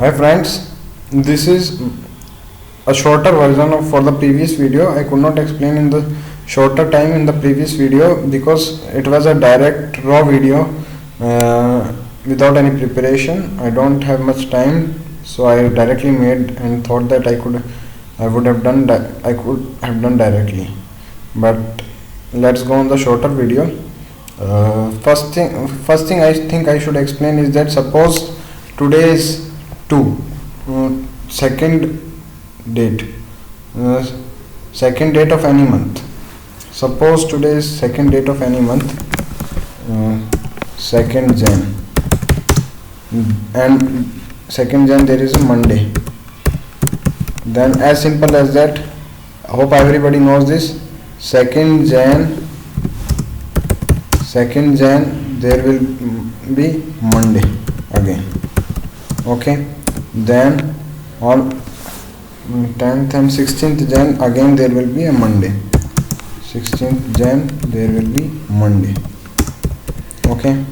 Hi friends, this is a shorter version of for the previous video. I could not explain in the shorter time in the previous video because it was a direct raw video without any preparation. I don't have much time, so I directly made and thought that I could have done directly. But let's go on the shorter video. First thing I think I should explain is that suppose today is 2 second date of any month. Suppose today is second date of any month, 2nd Jan, and 2nd Jan there is a Monday. Then as simple as that, I hope everybody knows this. 2nd Jan there will be Monday again. Okay, then on 10th and 16th Jan again there will be a Monday. 16th Jan there will be Monday. Okay,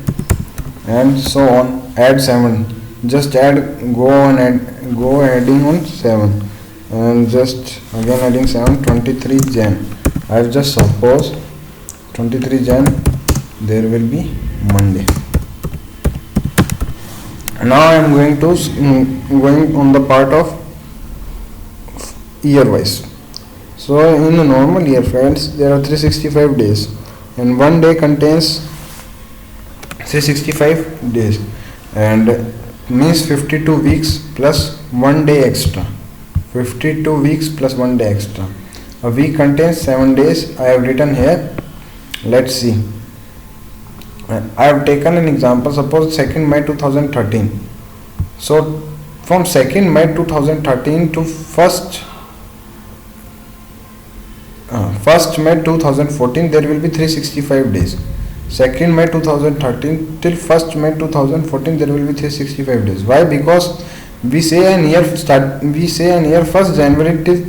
and so on. Add 7. Just add, go adding on 7, and just again adding 7. 23 Jan. I have just supposed 23 Jan there will be Monday. Now I am going on the part of year wise. So in a normal year, friends, there are 365 days, and one day contains 365 days, and means 52 weeks plus 1 day extra. 52 weeks plus 1 day extra. A week contains 7 days. I have written here. Let's see. I have taken an example. Suppose 2nd May 2013. So from 2nd May 2013 to 1st May 2014 there will be 365 days. 2nd May 2013 till 1st May 2014 there will be 365 days. Why? Because we say an year 1st January till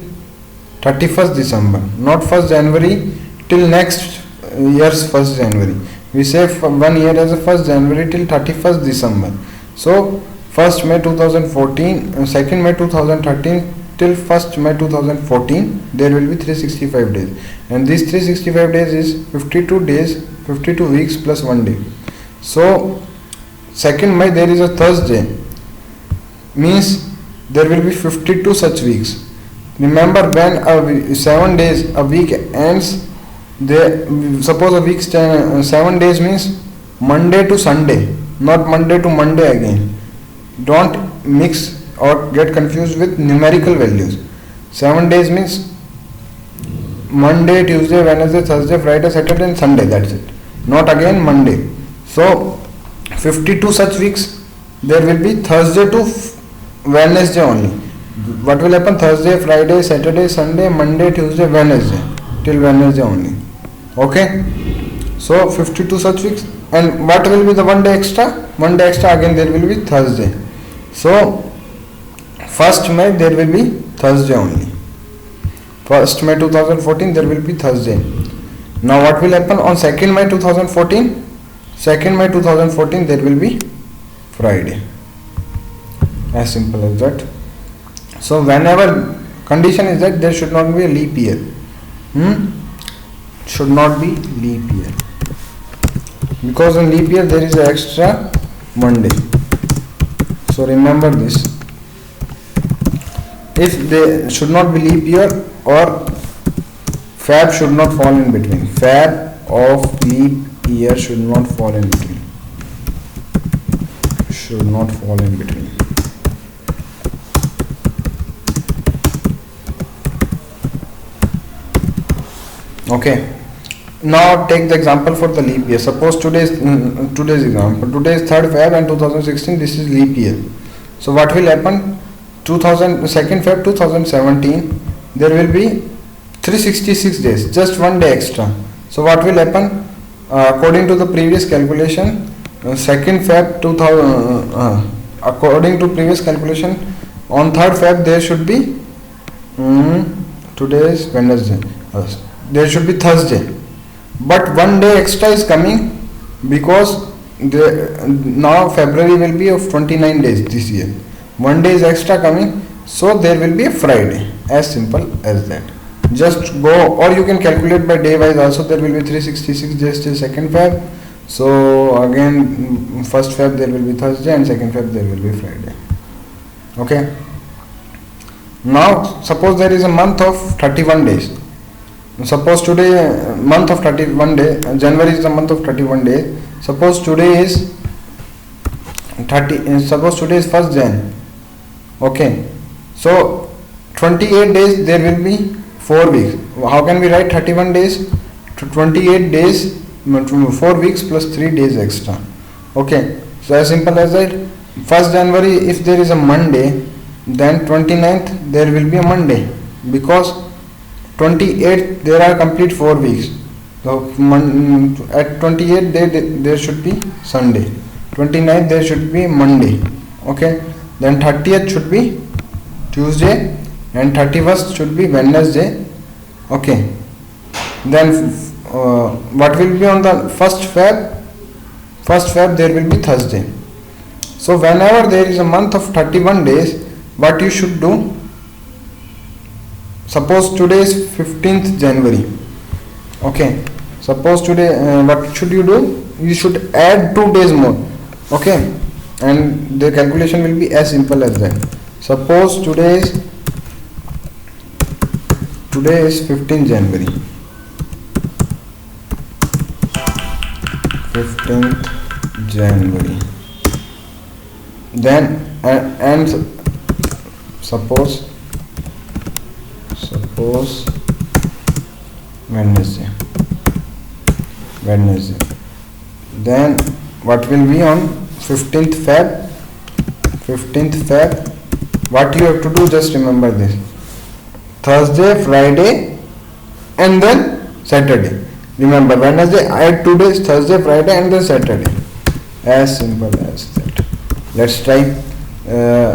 31st December, not 1st January till next year's 1st January. We say from 1 year as a 1st January till 31st December. So 1st May 2014, 2nd May 2013 till 1st May 2014 there will be 365 days, and these 365 days is 52 weeks plus 1 day. So 2nd May there is a Thursday, means there will be 52 such weeks. Remember, when 7 days a week ends, suppose a week 7 days means Monday to Sunday, not Monday to Monday again. Don't mix or get confused with numerical values. 7 days means Monday, Tuesday, Wednesday, Thursday, Friday, Saturday and Sunday, that's it, not again Monday. So 52 such weeks there will be Thursday to Wednesday only. What will happen? Thursday, Friday, Saturday, Sunday, Monday, Tuesday, Wednesday, till Wednesday only. Okay, so 52 such weeks. And what will be the 1 day extra? 1 day extra again there will be Thursday. So 1st May there will be Thursday only. 1st May 2014 there will be Thursday. Now what will happen on 2nd May 2014? 2nd May 2014 there will be Friday. As simple as that. So whenever condition is that there should not be a leap year. Should not be leap year, because in leap year there is an extra 1 day. So remember this. If there should not be leap year, or Feb should not fall in between. Feb of leap year should not fall in between. Should not fall in between. Okay. Now take the example for the leap year. Suppose today's example. Today is 3rd Feb and 2016. This is leap year. So what will happen? 2nd Feb 2017 there will be 366 days. Just 1 day extra. So what will happen? According to the previous calculation, 2nd Feb 2000. According to previous calculation, on 3rd Feb there should be. Today is Wednesday. There should be Thursday. But 1 day extra is coming because now February will be of 29 days this year. 1 day is extra coming, so there will be a Friday. As simple as that. Just go, or you can calculate by day wise also. There will be 366 days till 2nd Feb. So again, 1st Feb there will be Thursday, and 2nd Feb there will be Friday. Okay. Now suppose there is a month of 31 days. Suppose today month of 31 day, January is the month of 31 days. Suppose today is 1st Jan. Okay, so 28 days there will be 4 weeks. How can we write 31 days? 28 days, 4 weeks plus 3 days extra. Okay, so as simple as that. 1st January, if there is a Monday, then 29th there will be a Monday, because 28th there are complete 4 weeks. So at 28th there should be Sunday, 29th there should be Monday. Okay, then 30th should be Tuesday, and 31st should be Wednesday. Okay, then what will be on the 1st Feb? 1st Feb there will be Thursday. So whenever there is a month of 31 days, what you should do? Suppose today is 15th January. Okay, suppose today, what should you do? You should add 2 days more. Okay, and the calculation will be as simple as that. Suppose today is 15th January. 15th January. Then and suppose Wednesday. Then what will be on 15th Feb? 15th Feb, what you have to do, just remember this: Thursday, Friday, and then Saturday. Remember, Wednesday, add 2 days, Thursday, Friday, and then Saturday. As simple as that. Let's try.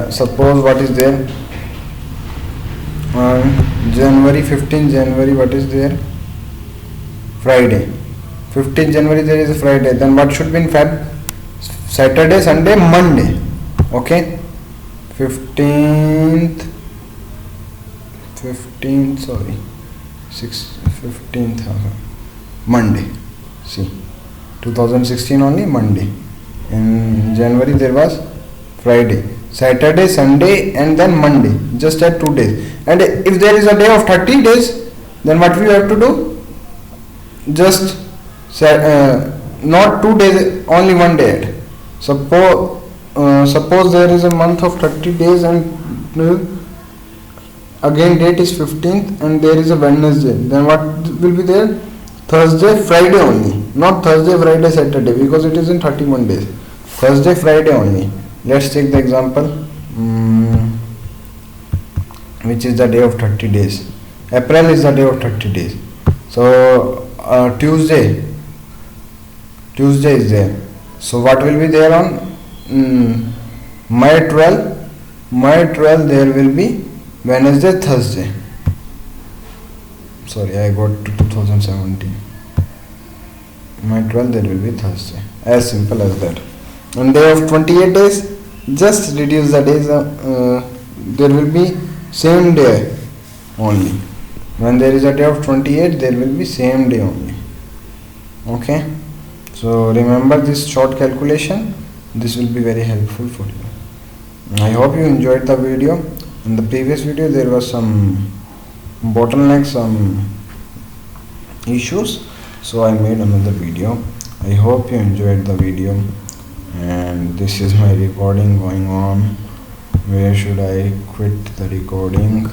Suppose what is there? January, 15th January, what is there? Friday. 15th January there is a Friday. Then what should be in Feb? Saturday, Sunday, Monday. Okay. 15th, sorry. 15th, Monday. See, 2016 only Monday. In January there was Friday, Saturday, Sunday, and then Monday. Just add 2 days. And if there is a day of 30 days, then what we have to do? Just not 2 days, only 1 day add. Suppose there is a month of 30 days, and again date is 15th, and there is a Wednesday. Then what will be there? Thursday, Friday only. Not Thursday, Friday, Saturday, because it is in 31 days. Thursday, Friday only. Let's take the example, which is the day of 30 days. April is the day of 30 days. So Tuesday is there. So what will be there on May 12? May 12 there will be Wednesday, Thursday. Sorry, I got to 2017. May 12 there will be Thursday. As simple as that. On day of 28 days, just reduce the days. There will be same day only. When there is a day of 28, there will be same day only. Okay. So remember this short calculation. This will be very helpful for you. I hope you enjoyed the video. In the previous video there was some bottlenecks, some issues, so I made another video. I hope you enjoyed the video. And this is my recording going on. Where should I quit the recording?